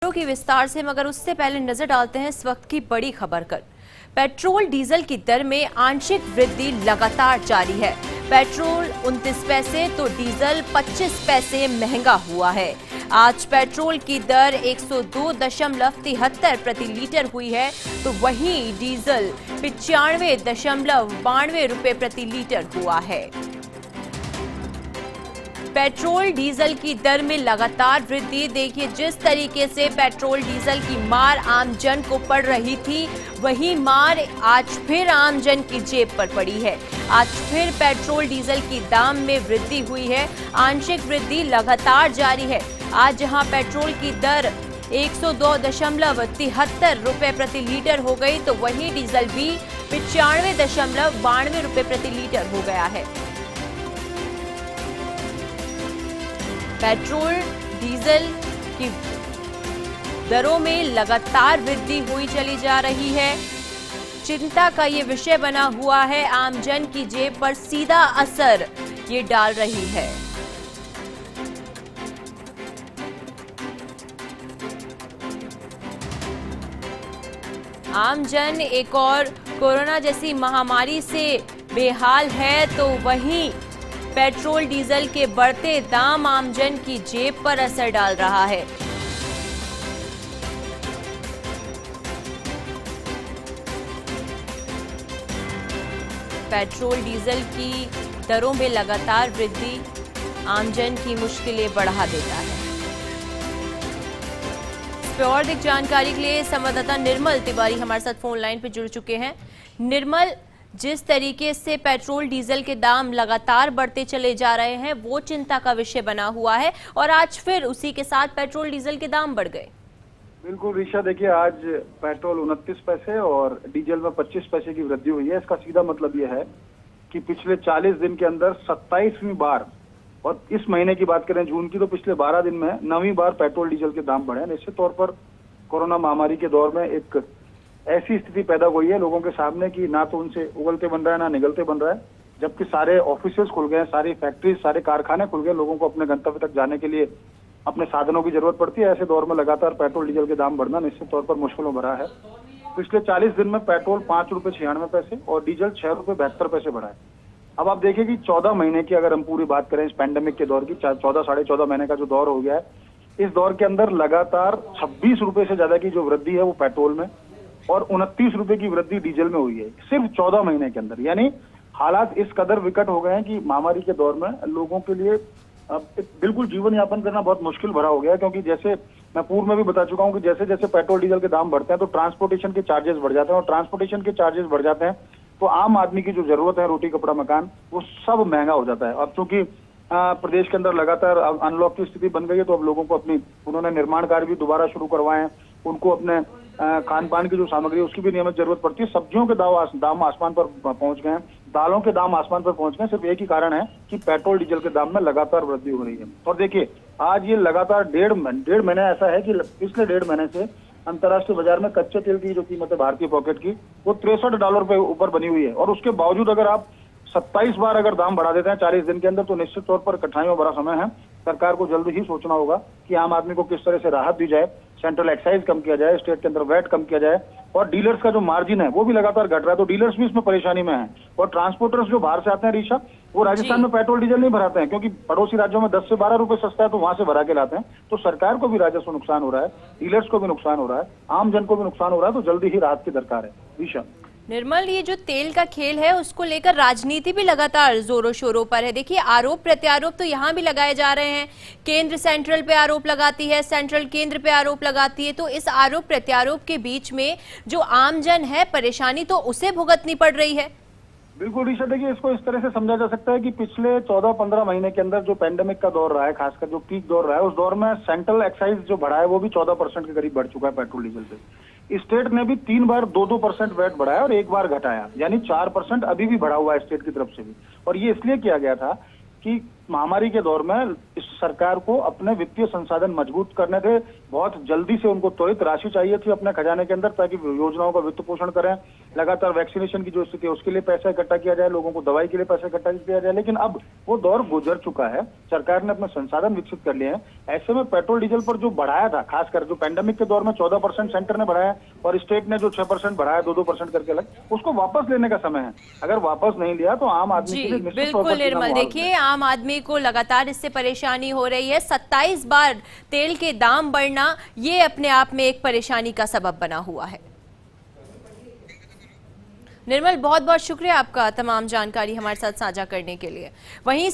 की विस्तार से, मगर उससे पहले नजर डालते हैं इस वक्त की बड़ी खबर पर। पेट्रोल डीजल की दर में आंशिक वृद्धि लगातार जारी है। पेट्रोल 29 पैसे तो डीजल 25 पैसे महंगा हुआ है। आज पेट्रोल की दर 102.73 प्रति लीटर हुई है, तो वहीं डीजल 95.92 रुपए प्रति लीटर हुआ है। पेट्रोल डीजल की दर में लगातार वृद्धि। देखिए, जिस तरीके से पेट्रोल डीजल की मार आम जन को पड़ रही थी, वही मार आज फिर आम जन की जेब पर पड़ी है। आज फिर पेट्रोल डीजल की दाम में वृद्धि हुई है। आंशिक वृद्धि लगातार जारी है। आज जहां पेट्रोल की दर 102.73 रुपए प्रति लीटर हो गई, तो वहीं डीजल भी 95.92 रुपए प्रति लीटर हो गया है। पेट्रोल डीजल की दरों में लगातार वृद्धि हुई चली जा रही है। चिंता का ये विषय बना हुआ है। आम जन की जेब पर सीधा असर ये डाल रही है। आम जन एक और कोरोना जैसी महामारी से बेहाल है, तो वहीं पेट्रोल डीजल के बढ़ते दाम आमजन की जेब पर असर डाल रहा है। पेट्रोल डीजल की दरों में लगातार वृद्धि आमजन की मुश्किलें बढ़ा देता है। इस पर और अधिक जानकारी के लिए संवाददाता निर्मल तिवारी हमारे साथ फोन लाइन पर जुड़ चुके हैं। निर्मल, जिस तरीके से पेट्रोल डीजल के दाम लगातार बढ़ते चले जा रहे हैं, वो चिंता का विषय बना हुआ है, और आज फिर उसी के साथ पेट्रोल डीजल के दाम बढ़ गए। बिल्कुल ऋषा, देखिए आज पेट्रोल 29 पैसे और डीजल में 25 पैसे की वृद्धि हुई है। इसका सीधा मतलब यह है कि पिछले 40 दिन के अंदर 27वीं बार, और इस महीने की बात करें जून की, तो पिछले 12 दिन में 9वीं बार पेट्रोल डीजल के दाम बढ़े। निश्चित तौर पर कोरोना महामारी के दौर में एक ऐसी स्थिति पैदा हुई है लोगों के सामने कि ना तो उनसे उगलते बन रहा है, ना निगलते बन रहा है। जबकि सारे ऑफिसेस खुल गए, सारी फैक्ट्रीज, सारे कारखाने खुल गए, लोगों को अपने गंतव्य तक जाने के लिए अपने साधनों की जरूरत पड़ती है। ऐसे दौर में लगातार पेट्रोल डीजल के दाम बढ़ना निश्चित तौर पर मुश्किलों भरा है। पिछले 40 दिन में पेट्रोल 5 रुपए 96 पैसे और डीजल 6 रुपए 72 पैसे बढ़ा है। अब आप देखिए कि 14 महीने की अगर हम पूरी बात करें इस पैंडेमिक के दौर की, 14 साढ़े 14 महीने का जो दौर हो गया है, इस दौर के अंदर लगातार 26 रुपए से ज्यादा की जो वृद्धि है वो पेट्रोल में और 29 रुपए की वृद्धि डीजल में हुई है, सिर्फ 14 महीने के अंदर। यानी हालात इस कदर विकट हो गए हैं कि महामारी के दौर में लोगों के लिए बिल्कुल जीवन यापन करना बहुत मुश्किल भरा हो गया है। क्योंकि जैसे मैं पूर्व में भी बता चुका हूं कि जैसे जैसे पेट्रोल डीजल के दाम बढ़ते हैं तो ट्रांसपोर्टेशन के चार्जेस बढ़ जाते हैं, और ट्रांसपोर्टेशन के चार्जेस बढ़ जाते हैं तो आम आदमी की जो जरूरत है, रोटी कपड़ा मकान, वो सब महंगा हो जाता है। अब चूंकि प्रदेश के अंदर लगातार अनलॉक की स्थिति बन गई है, तो अब लोगों को उन्होंने निर्माण कार्य भी दोबारा शुरू करवाए हैं। उनको अपने खान पान की जो सामग्री है उसकी भी नियमित जरूरत पड़ती है। सब्जियों के दाम आसमान पर पहुंच गए हैं, दालों के दाम आसमान पर पहुंच गए। सिर्फ एक ही कारण है कि पेट्रोल डीजल के दाम में लगातार वृद्धि हो रही है। और देखिए, आज ये लगातार डेढ़ महीने ऐसा है कि पिछले 1.5 महीने से अंतर्राष्ट्रीय बाजार में कच्चे तेल की जो कीमत है भारतीय पॉकेट की, वो $63 पे ऊपर बनी हुई है। और उसके बावजूद अगर आप 27 बार अगर दाम बढ़ा देते हैं 40 दिन के अंदर, तो निश्चित तौर पर कठिनाइयों भरा समय है। सरकार को जल्द ही सोचना होगा कि आम आदमी को किस तरह से राहत दी जाए, सेंट्रल एक्साइज कम किया जाए, स्टेट के अंदर वैट कम किया जाए, और डीलर्स का जो मार्जिन है वो भी लगातार घट रहा है, तो डीलर्स भी इसमें परेशानी में है। और ट्रांसपोर्टर्स जो बाहर से आते हैं ऋषा, वो राजस्थान में पेट्रोल डीजल नहीं भराते हैं, क्योंकि पड़ोसी राज्यों में 10 से 12 रुपए सस्ता है, तो वहां से भरा के लाते हैं। तो सरकार को भी राजस्व नुकसान हो रहा है, डीलर्स को भी नुकसान हो रहा है, आम जन को भी नुकसान हो रहा है। तो जल्दी ही राहत की दरकार है ऋषा। निर्मल, ये जो तेल का खेल है उसको लेकर राजनीति भी लगातार जोरों शोरों पर है। देखिए, आरोप प्रत्यारोप तो यहाँ भी लगाए जा रहे हैं। केंद्र सेंट्रल पे आरोप लगाती है, सेंट्रल केंद्र पे आरोप लगाती है। तो इस आरोप प्रत्यारोप के बीच में जो आमजन है, परेशानी तो उसे भुगतनी पड़ रही है। बिल्कुल ऋषा, देखिए इसको इस तरह से समझा जा सकता है कि पिछले 14-15 महीने के अंदर जो पैंडेमिक का दौर रहा है, खासकर जो पीक दौर रहा है, उस दौर में सेंट्रल एक्साइज जो बढ़ा है वो भी 14% के करीब बढ़ चुका है पेट्रोल डीजल पे। स्टेट ने भी 3 बार 2-2% वैट बढ़ाया और 1 बार घटाया, यानी 4% अभी भी बढ़ा हुआ है स्टेट की तरफ से भी। और ये इसलिए किया गया था कि महामारी के दौर में इस सरकार को अपने वित्तीय संसाधन मजबूत करने थे। बहुत जल्दी से उनको त्वरित राशि चाहिए थी अपने खजाने के अंदर, ताकि योजनाओं का वित्त पोषण करें। लगातार वैक्सीनेशन की जो स्थिति है उसके लिए पैसा इकट्ठा किया जाए, लोगों को दवाई के लिए पैसा इकट्ठा किया जाए। लेकिन अब वो दौर गुजर चुका है, सरकार ने अपने संसाधन विकसित कर लिए हैं। ऐसे में पेट्रोल डीजल पर जो बढ़ाया था, खासकर जो पैंडेमिक के दौर में 14% सेंटर ने बढ़ाया और स्टेट ने जो 6% बढ़ाया, 2% करके अलग, उसको वापस लेने का समय है। अगर वापस नहीं लिया तो आम आदमी के लिए निश्चित तौर पर बिल्कुल निर्मल, देखिए आम आदमी को लगातार इससे परेशानी हो रही है। 27 बार तेल के दाम बढ़ना, ये अपने आप में एक परेशानी का सबब बना हुआ है। निर्मल, बहुत बहुत शुक्रिया आपका तमाम जानकारी हमारे साथ साझा करने के लिए। वहीं